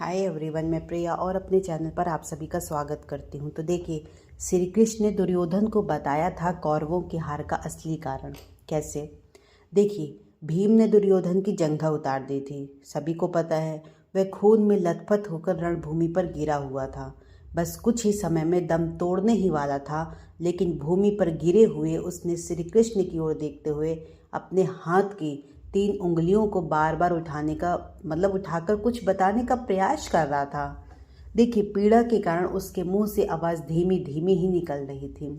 Hi everyone, मैं प्रिया और अपने चैनल पर आप सभी का स्वागत करती हूँ। तो देखिए, श्री कृष्ण ने दुर्योधन को बताया था कौरवों की हार का असली कारण। कैसे? देखिए, भीम ने दुर्योधन की जंघा उतार दी थी। सभी को पता है, वह खून में लथपथ होकर रणभूमि पर गिरा हुआ था। बस कुछ ही समय में दम तोड़ने ही वाला था, लेकिन भूमि पर गिरे हुए उसने श्री कृष्ण की ओर देखते हुए अपने हाथ की 3 उंगलियों को बार बार उठाकर कुछ बताने का प्रयास कर रहा था। देखिए, पीड़ा के कारण उसके मुंह से आवाज़ धीमी धीमी ही निकल रही थी।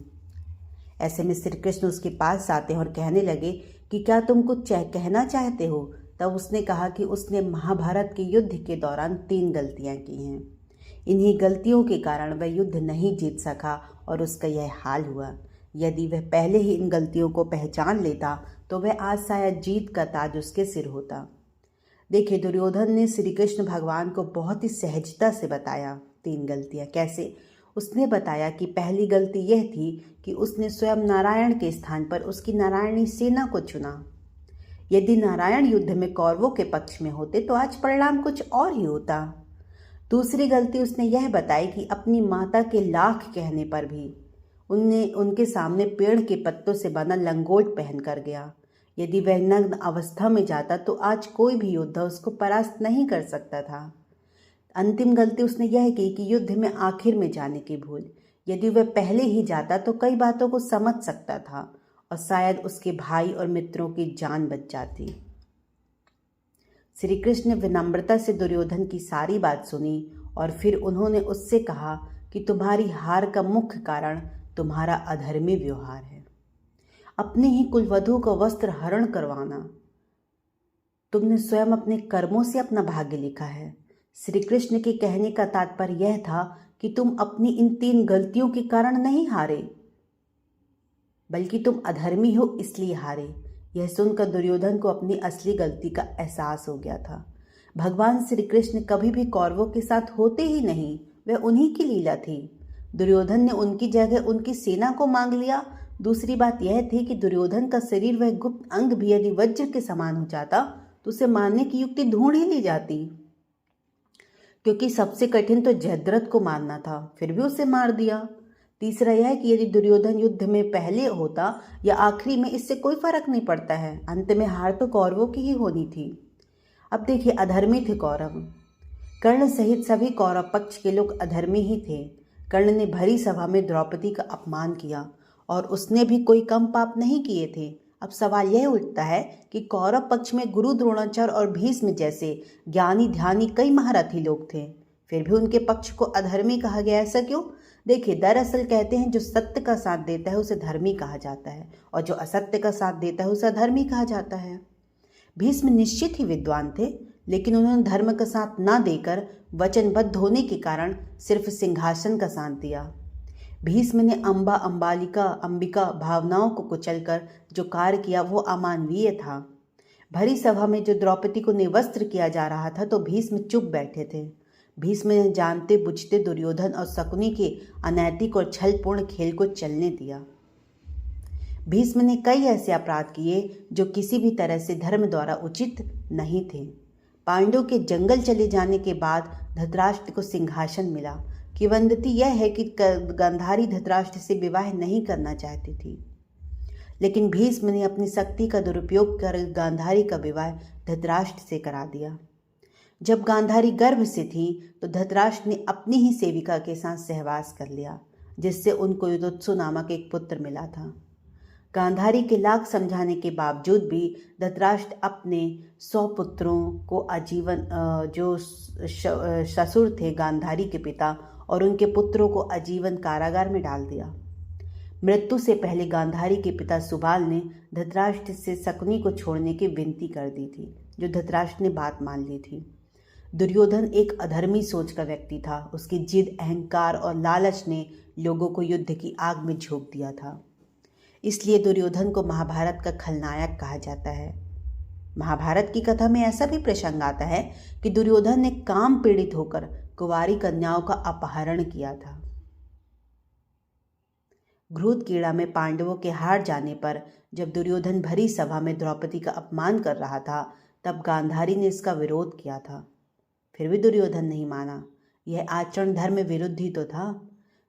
ऐसे में श्री कृष्ण उसके पास आते हैं और कहने लगे कि क्या तुम कुछ कहना चाहते हो? तब उसने कहा कि उसने महाभारत के युद्ध के दौरान 3 गलतियां की हैं। इन्हीं गलतियों के कारण वह युद्ध नहीं जीत सका और उसका यह हाल हुआ। यदि वह पहले ही इन गलतियों को पहचान लेता तो वह आज शायद जीत का ताज उसके सिर होता। देखिए, दुर्योधन ने श्री कृष्ण भगवान को बहुत ही सहजता से बताया 3 गलतियां। कैसे? उसने बताया कि पहली गलती यह थी कि उसने स्वयं नारायण के स्थान पर उसकी नारायणी सेना को चुना। यदि नारायण युद्ध में कौरवों के पक्ष में होते तो आज परिणाम कुछ और ही होता। दूसरी गलती उसने यह बताई कि अपनी माता के लाख कहने पर भी उनके सामने पेड़ के पत्तों से बना लंगोट पहन कर गया। यदि वह नग्न अवस्था में जाता तो आज कोई भी योद्धा उसको परास्त नहीं कर सकता था। अंतिम गलती उसने यह की कि युद्ध में आखिर में जाने की भूल। यदि वह पहले ही जाता तो कई बातों को समझ सकता था और शायद उसके भाई और मित्रों की जान बच जाती। श्री कृष्ण ने विनम्रता से दुर्योधन की सारी बात सुनी और फिर उन्होंने उससे कहा कि तुम्हारी हार का मुख्य कारण तुम्हारा अधर्मी व्यवहार है। अपने ही कुलवधू का वस्त्र हरण करवाना। तुमने स्वयं अपने कर्मों से अपना भाग्य लिखा है। श्री कृष्ण के कहने का तात्पर्य यह था कि तुम अपनी इन 3 गलतियों के कारण नहीं हारे, बल्कि तुम अधर्मी हो इसलिए हारे। यह सुनकर दुर्योधन को अपनी असली गलती का एहसास हो गया था। भगवान श्री कृष्ण कभी भी कौरवों के साथ होते ही नहीं, वह उन्हीं की लीला थी। दुर्योधन ने उनकी जगह उनकी सेना को मांग लिया। दूसरी बात यह थी कि दुर्योधन का शरीर, वह गुप्त अंग भी यदि वज्र के समान हो जाता तो उसे मारने की युक्ति ढूंढ ही ली जाती, क्योंकि सबसे कठिन तो जयद्रथ को मारना था, फिर भी उसे मार दिया। तीसरा यह कि यदि दुर्योधन युद्ध में पहले होता या आखिरी में, इससे कोई फर्क नहीं पड़ता है, अंत में हार तो कौरवों की ही होनी थी। अब देखिए, अधर्मी थे कौरव। कर्ण सहित सभी कौरव पक्ष के लोग अधर्मी ही थे। कर्ण ने भरी सभा में द्रौपदी का अपमान किया और उसने भी कोई कम पाप नहीं किए थे। अब सवाल यह उठता है कि कौरव पक्ष में गुरु द्रोणाचार्य और भीष्म जैसे ज्ञानी ध्यानी कई महारथी लोग थे, फिर भी उनके पक्ष को अधर्मी कहा गया। ऐसा क्यों? देखिए, दरअसल कहते हैं जो सत्य का साथ देता है उसे धर्मी कहा जाता है और जो असत्य का साथ देता है उसे अधर्मी कहा जाता है। भीष्म निश्चित ही विद्वान थे, लेकिन उन्होंने धर्म का साथ न देकर वचनबद्ध होने के कारण सिर्फ सिंहासन का साथ दिया। भीष्म ने अंबिका भावनाओं को कुचलकर जो कार्य किया वो अमानवीय था। भरी सभा में जो द्रौपदी को निवस्त्र किया जा रहा था तो भीष्म चुप बैठे थे। भीष्म ने जानते बुझते दुर्योधन और शकुनी के अनैतिक और छलपूर्ण खेल को चलने दिया। भीष्म ने कई ऐसे अपराध किए जो किसी भी तरह से धर्म द्वारा उचित नहीं थे। पांडवों के जंगल चले जाने के बाद धृतराष्ट्र को सिंहासन मिला। किंवदंती यह है कि गांधारी धृतराष्ट्र से विवाह नहीं करना चाहती थी, लेकिन भीष्म ने अपनी शक्ति का दुरुपयोग कर गांधारी का विवाह धृतराष्ट्र से करा दिया। जब गांधारी गर्भ से थी तो धृतराष्ट्र ने अपनी ही सेविका के साथ सहवास कर लिया, जिससे उनको युधिष्ठिर नामक एक पुत्र मिला था। गांधारी के लाख समझाने के बावजूद भी धृतराष्ट्र अपने 100 पुत्रों को आजीवन, जो ससुर थे गांधारी के पिता, और उनके पुत्रों को आजीवन कारागार में डाल दिया। मृत्यु से पहले गांधारी के पिता सुबाल ने धृतराष्ट्र से शकुनी को छोड़ने की विनती कर दी थी, जो धृतराष्ट्र ने बात मान ली थी। दुर्योधन एक अधर्मी सोच का व्यक्ति था। उसकी जिद, अहंकार और लालच ने लोगों को युद्ध की आग में झोंक दिया था। इसलिए दुर्योधन को महाभारत का खलनायक कहा जाता है। महाभारत की कथा में ऐसा भी प्रसंग आता है कि दुर्योधन ने काम पीड़ित होकर कुंवारी कन्याओं का अपहरण किया था। घृत कीड़ा में पांडवों के हार जाने पर जब दुर्योधन भरी सभा में द्रौपदी का अपमान कर रहा था, तब गांधारी ने इसका विरोध किया था। फिर भी दुर्योधन नहीं माना। यह आचरण धर्म विरुद्ध ही तो था।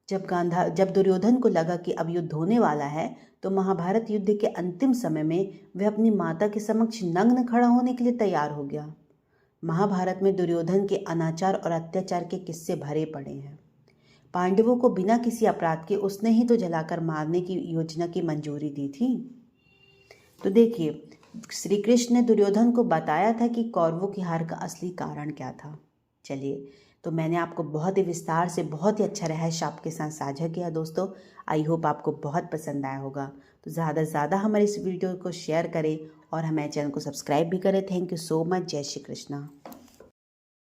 जब दुर्योधन को लगा कि अब युद्ध होने वाला है, तो महाभारत युद्ध के अंतिम समय में वह अपनी माता के समक्ष नग्न खड़ा होने के लिए तैयार हो गया। महाभारत में दुर्योधन के अनाचार और अत्याचार के किस्से भरे पड़े हैं। पांडवों को बिना किसी अपराध के उसने ही तो जलाकर मारने की योजना की मंजूरी दी थी। तो देखिए, श्री कृष्ण ने दुर्योधन को बताया था कि कौरवों की हार का असली कारण क्या था। चलिए, तो मैंने आपको बहुत ही विस्तार से बहुत ही अच्छा रहस्य आपके साथ साझा किया दोस्तों। आई होप आपको बहुत पसंद आया होगा। तो ज़्यादा से ज़्यादा हमारे इस वीडियो को शेयर करें और हमारे चैनल को सब्सक्राइब भी करें। Thank you so much. जय श्री कृष्णा।